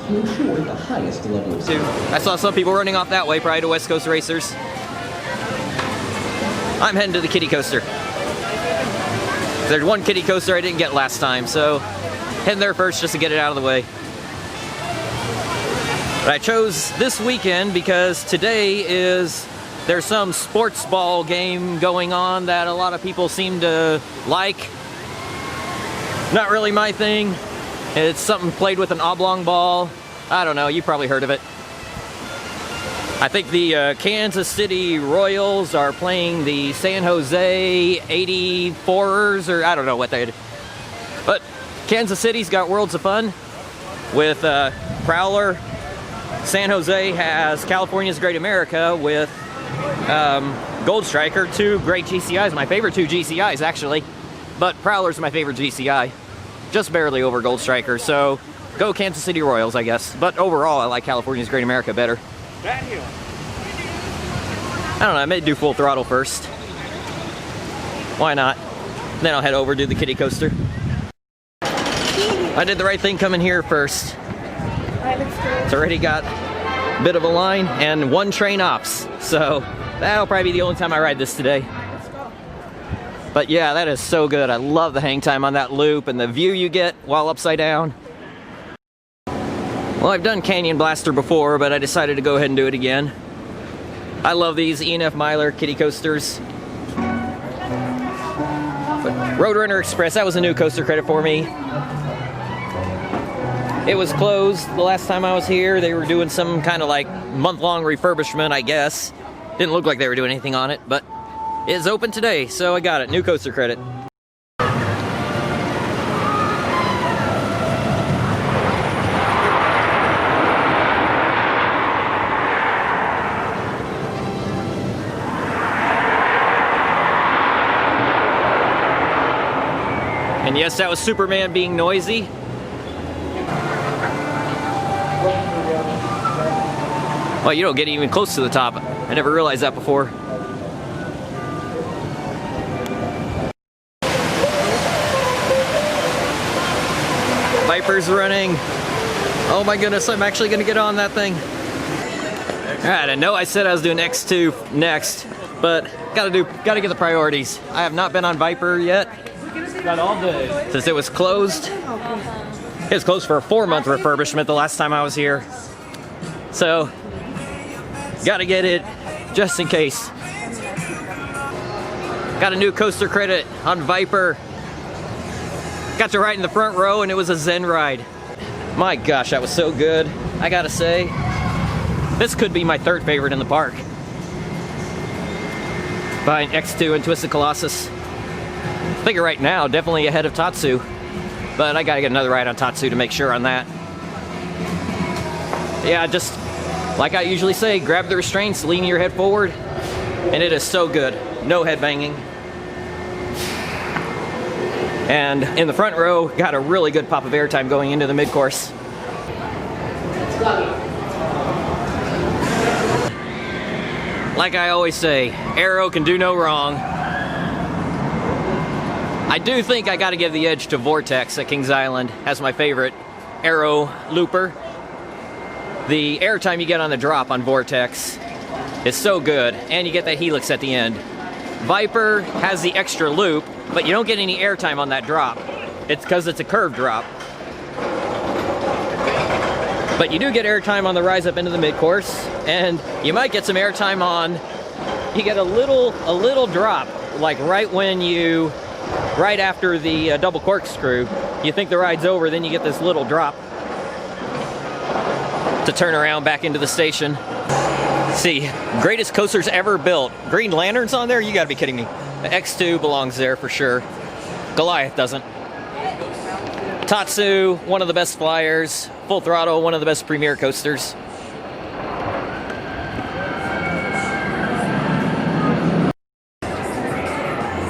to ensure the highest level of safety. I saw some people running off that way, probably to West Coast Racers. I'm heading to the kiddie coaster. There's one kiddie coaster I didn't get last time, so heading there first just to get it out of the way. But I chose this weekend because today there's some sports ball game going on that a lot of people seem to like. Not really my thing. It's something played with an oblong ball. I don't know, you probably heard of it. I think the Kansas City Royals are playing the San Jose 84ers, or I don't know what they did. But Kansas City's got Worlds of Fun with Prowler. San Jose has California's Great America with Gold Striker, two great GCIs, my favorite two GCIs actually. But Prowler's my favorite GCI, just barely over Gold Striker, so go Kansas City Royals, I guess. But overall, I like California's Great America better. I don't know, I may do Full Throttle first. Why not? Then I'll head over to the kiddie coaster. I did the right thing coming here first. It's already got a bit of a line and one train ops, so that'll probably be the only time I ride this today. But yeah, that is so good. I love the hang time on that loop and the view you get while upside down. Well, I've done Canyon Blaster before, but I decided to go ahead and do it again. I love these E&F Myler kiddie coasters. But Roadrunner Express, that was a new coaster credit for me. It was closed the last time I was here. They were doing some kind of like month-long refurbishment, I guess. Didn't look like they were doing anything on it, but it's open today, so I got it. New coaster credit. And yes, that was Superman being noisy. Well, you don't get even close to the top. I never realized that before. Viper's running. Oh my goodness, I'm actually gonna get on that thing. Alright, I know I said I was doing X2 next, but gotta get the priorities. I have not been on Viper yet. Got all day. Since it was closed. It was closed for a 4-month refurbishment the last time I was here. So, gotta get it just in case. Got a new coaster credit on Viper. Got to ride in the front row and it was a Zen ride. My gosh, that was so good. I gotta say, this could be my third favorite in the park. Behind X2 and Twisted Colossus. I think right now, definitely ahead of Tatsu. But I gotta get another ride on Tatsu to make sure on that. Yeah, just like I usually say, grab the restraints, lean your head forward, and it is so good. No head banging. And in the front row, got a really good pop of airtime going into the mid-course. Like I always say, Aero can do no wrong. I do think I gotta give the edge to Vortex at Kings Island as my favorite Aero looper. The airtime you get on the drop on Vortex is so good, and you get that helix at the end. Viper has the extra loop, but you don't get any airtime on that drop. It's because it's a curved drop. But you do get airtime on the rise up into the mid-course, and you might get some airtime on, you get a little drop, like right after the double corkscrew. You think the ride's over, then you get this little drop to turn around back into the station. See, greatest coasters ever built. Green Lanterns on there? You gotta be kidding me. The X2 belongs there for sure. Goliath doesn't. Tatsu, one of the best flyers. Full Throttle, one of the best premier coasters.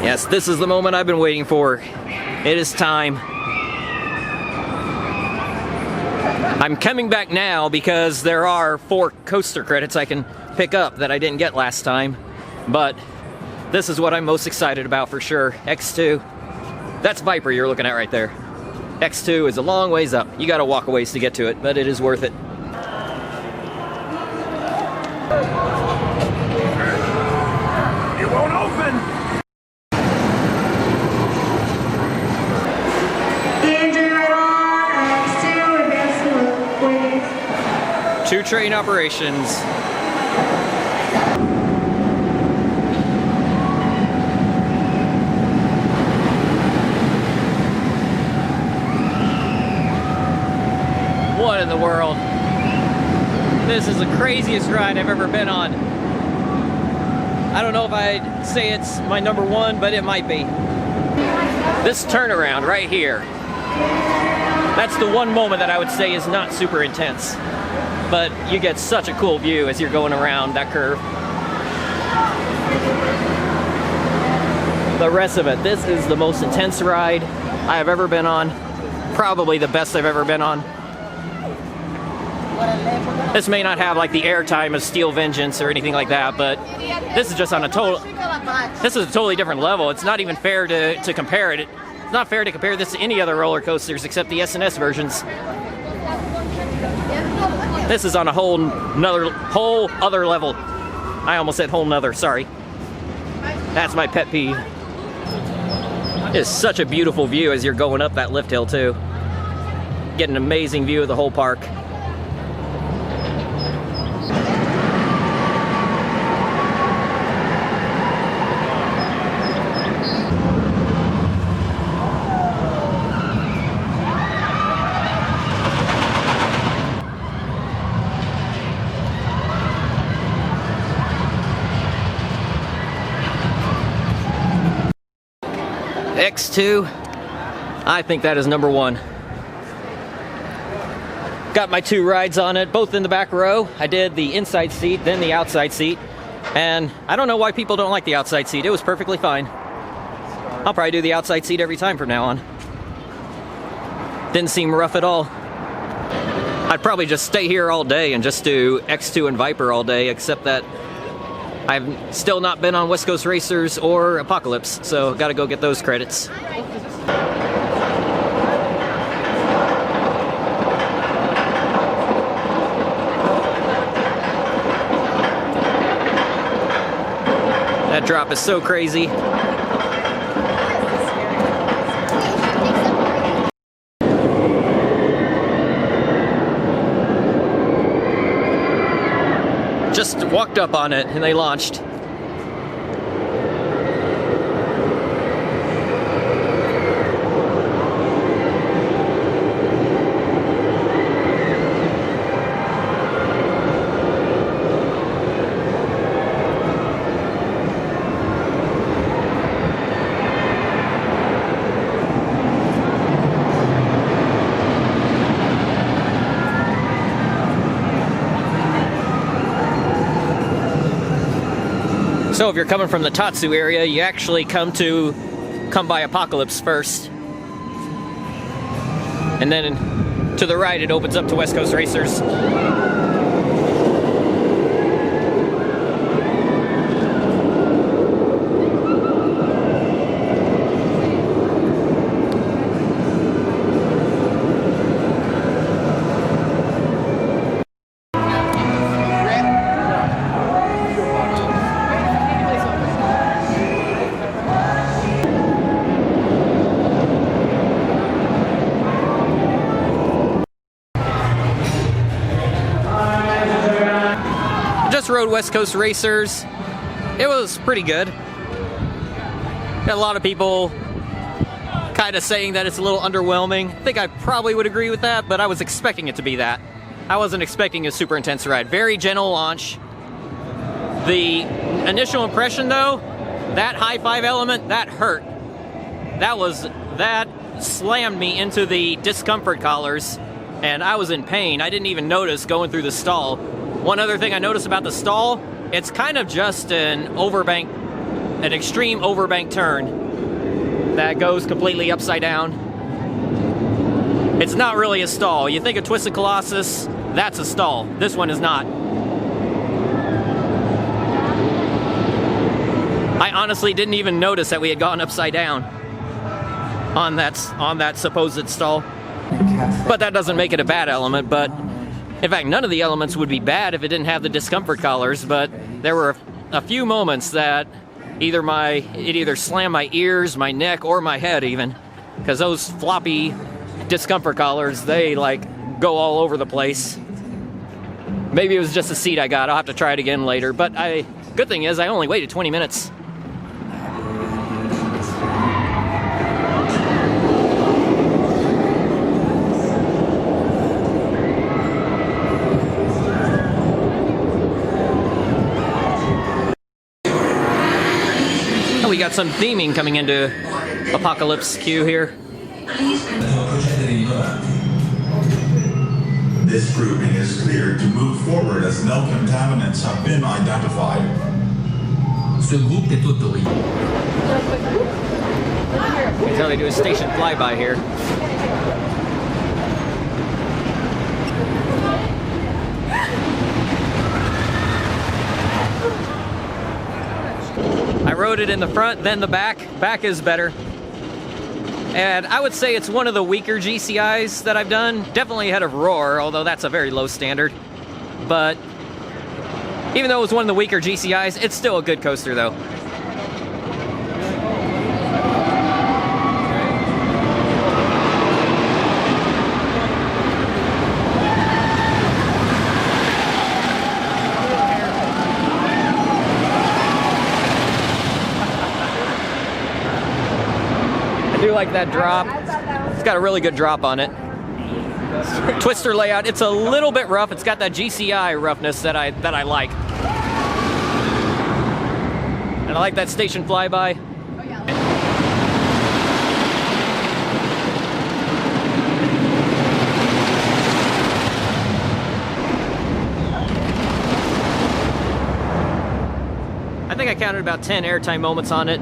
Yes, this is the moment I've been waiting for. It is time. I'm coming back now because there are 4 coaster credits I can pick up that I didn't get last time. But this is what I'm most excited about for sure. X2. That's Viper you're looking at right there. X2 is a long ways up. You gotta walk a ways to get to it, but it is worth it. It won't open! Engine right on, X2, advance to please. 2 train operations. What in the world? This is the craziest ride I've ever been on. I don't know if I'd say it's my number one, but it might be. This turnaround right here. That's the one moment that I would say is not super intense. But you get such a cool view as you're going around that curve. The rest of it, this is the most intense ride I have ever been on. Probably the best I've ever been on. This may not have like the airtime of Steel Vengeance or anything like that, but this is just on a total, this is a totally different level. It's not even fair to compare it. It's not fair to compare this to any other roller coasters except the S&S versions. This is on a whole other level. I almost said whole nother, sorry. That's my pet peeve. It's such a beautiful view as you're going up that lift hill too. Get an amazing view of the whole park. X2, I think that is number one. Got my 2 rides on it, both in the back row. I did the inside seat, then the outside seat. And I don't know why people don't like the outside seat. It was perfectly fine. I'll probably do the outside seat every time from now on. Didn't seem rough at all. I'd probably just stay here all day and just do X2 and Viper all day, except that I've still not been on West Coast Racers or Apocalypse, so gotta go get those credits. That drop is so crazy. Just walked up on it and they launched. So if you're coming from the Tatsu area, you actually come by Apocalypse first. And then to the right, it opens up to West Coast Racers. Rode West Coast Racers. It was pretty good. Got a lot of people kind of saying that it's a little underwhelming. I think I probably would agree with that, but I was expecting it to be that. I wasn't expecting a super intense ride. Very gentle launch. The initial impression though, that high five element, that hurt. That slammed me into the discomfort collars and I was in pain. I didn't even notice going through the stall. One other thing I noticed about the stall, it's kind of just an extreme overbank turn that goes completely upside down. It's not really a stall. You think of Twisted Colossus, that's a stall. This one is not. I honestly didn't even notice that we had gone upside down on that supposed stall. But that doesn't make it a bad element. But in fact, none of the elements would be bad if it didn't have the discomfort collars. But there were a few moments that it either slammed my ears, my neck, or my head even, because those floppy discomfort collars, they like go all over the place. Maybe it was just a seat I got. I'll have to try it again later. But good thing is I only waited 20 minutes. We got some theming coming into Apocalypse Q here. This grouping is cleared to move forward as no contaminants have been identified. Ce groupe est autorisé. Here's how they do a station flyby here. I rode it in the front, then the back. Back is better. And I would say it's one of the weaker GCIs that I've done. Definitely ahead of Roar, although that's a very low standard. But even though it was one of the weaker GCIs, it's still a good coaster though. I do like that drop. It's got a really good drop on it. Twister layout, it's a little bit rough. It's got that GCI roughness that I like. And I like that station flyby. I think I counted about 10 airtime moments on it.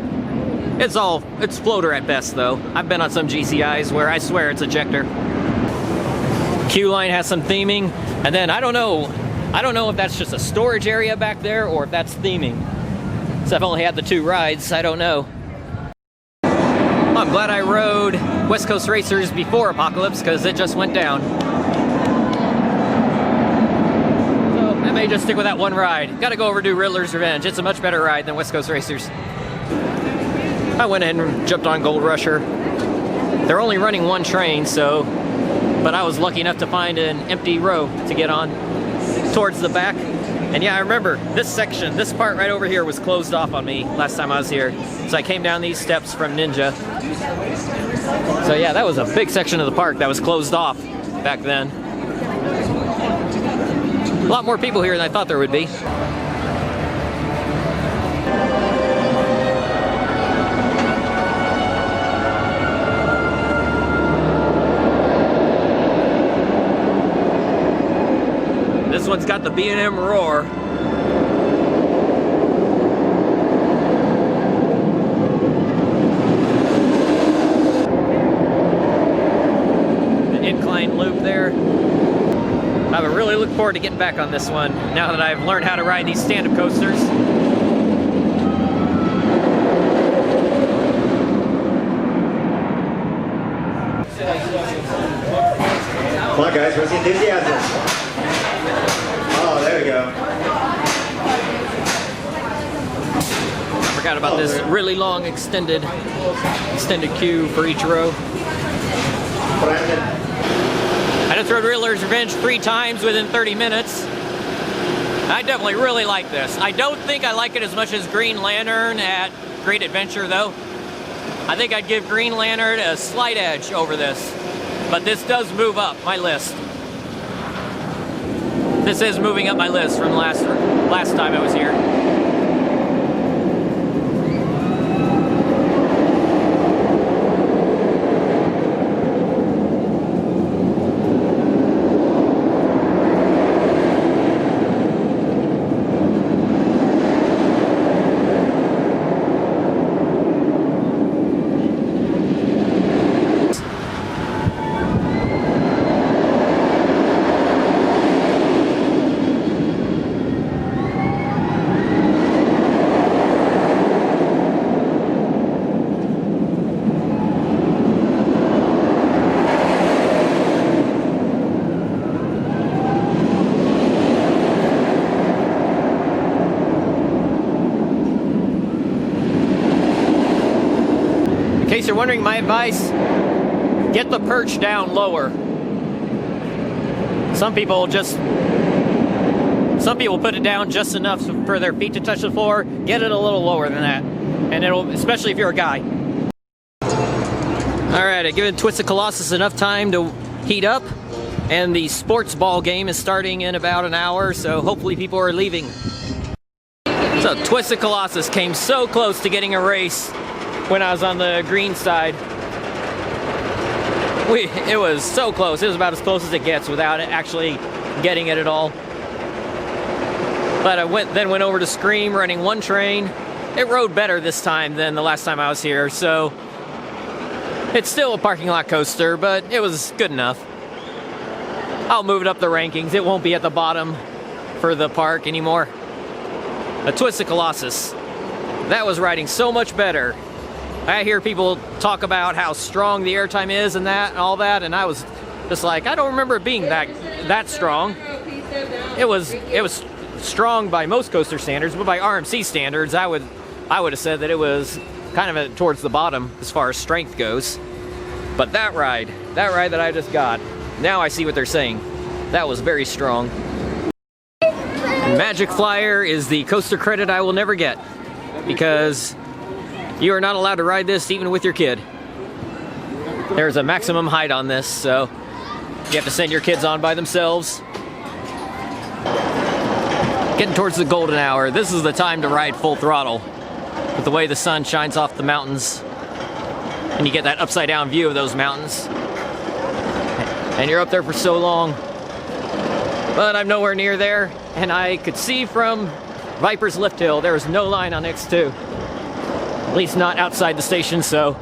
It's floater at best though. I've been on some GCIs where I swear it's ejector. Q line has some theming, and then I don't know if that's just a storage area back there or if that's theming. So I've only had the 2 rides, I don't know. Well, I'm glad I rode West Coast Racers before Apocalypse because it just went down. So I may just stick with that one ride. Gotta go over to Riddler's Revenge. It's a much better ride than West Coast Racers. I went in and jumped on Gold Rusher. They're only running 1 train, but I was lucky enough to find an empty row to get on towards the back. And yeah, I remember this section, this part right over here was closed off on me last time I was here. So I came down these steps from Ninja. So yeah, that was a big section of the park that was closed off back then. A lot more people here than I thought there would be. This one's got the B&M Roar. The incline loop there. I would really look forward to getting back on this one now that I've learned how to ride these stand-up coasters. Come on guys, where's the enthusiasm? Oh, there we go. I forgot about this really long extended queue for each row. I just rode Riddler's Revenge 3 times within 30 minutes. I definitely really like this. I don't think I like it as much as Green Lantern at Great Adventure though. I think I'd give Green Lantern a slight edge over this. But this does move up my list. This is moving up my list from last time I was here. In case you're wondering, my advice, get the perch down lower. Some people put it down just enough for their feet to touch the floor. Get it a little lower than that. And it'll, especially if you're a guy. Alright, I've given Twisted Colossus enough time to heat up. And the sports ball game is starting in about an hour, so hopefully people are leaving. So Twisted Colossus came so close to getting a race when I was on the green side. It was so close. It was about as close as it gets without it actually getting it at all. But I then went over to Scream running one train. It rode better this time than the last time I was here, so it's still a parking lot coaster, but it was good enough. I'll move it up the rankings. It won't be at the bottom for the park anymore. A Twisted Colossus. That was riding so much better. I hear people talk about how strong the airtime is and that and all that, and I was just like, I don't remember it being that strong. It was strong by most coaster standards, but by RMC standards, I would have said that it was kind of towards the bottom as far as strength goes. But that ride that I just got, now I see what they're saying. That was very strong. Magic Flyer is the coaster credit I will never get, because you are not allowed to ride this even with your kid. There's a maximum height on this, so you have to send your kids on by themselves. Getting towards the golden hour. This is the time to ride full throttle. With the way the sun shines off the mountains, and you get that upside down view of those mountains. And you're up there for so long. But I'm nowhere near there, and I could see from Viper's Lift Hill there was no line on X2. At least not outside the station, so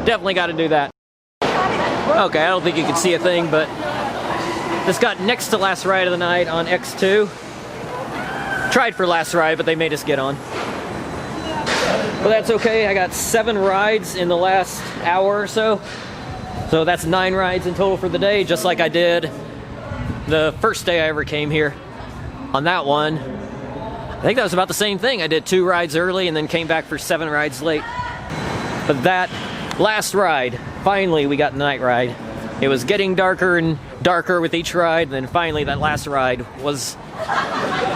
definitely got to do that. Okay, I don't think you can see a thing, but this got next to last ride of the night on X2. Tried for last ride, but they made us get on. But that's okay. I got 7 rides in the last hour or so. So that's 9 rides in total for the day, just like I did the first day I ever came here. On that one, I think that was about the same thing. I did 2 rides early and then came back for 7 rides late. But that last ride, finally we got the night ride. It was getting darker and darker with each ride, and then finally that last ride was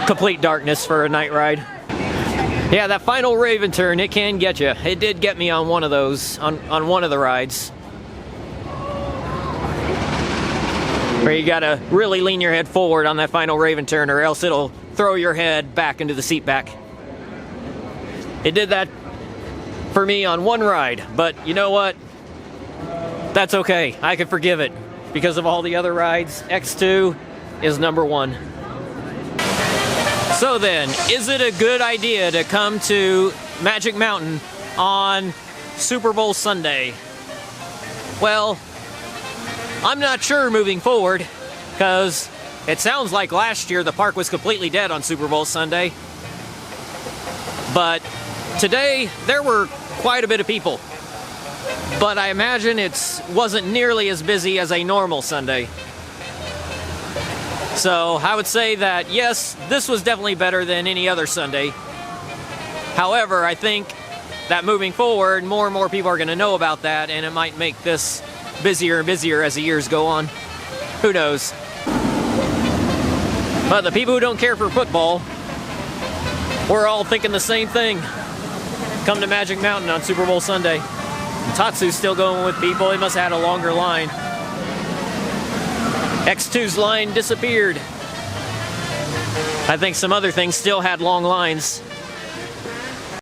complete darkness for a night ride. Yeah, that final Raven turn, it can get you. It did get me on one of those, on one of the rides. Where you gotta really lean your head forward on that final Raven turn, or else it'll throw your head back into the seat back. It did that for me on one ride, but you know what? That's okay. I can forgive it. Because of all the other rides, X2 is number 1. So then, is it a good idea to come to Magic Mountain on Super Bowl Sunday? Well, I'm not sure moving forward, because it sounds like last year the park was completely dead on Super Bowl Sunday. But today, there were quite a bit of people. But I imagine it wasn't nearly as busy as a normal Sunday. So I would say that, yes, this was definitely better than any other Sunday. However, I think that moving forward, more and more people are going to know about that, and it might make this busier and busier as the years go on. Who knows? But the people who don't care for football, we're all thinking the same thing. Come to Magic Mountain on Super Bowl Sunday. Tatsu's still going with people. He must have had a longer line. X2's line disappeared. I think some other things still had long lines.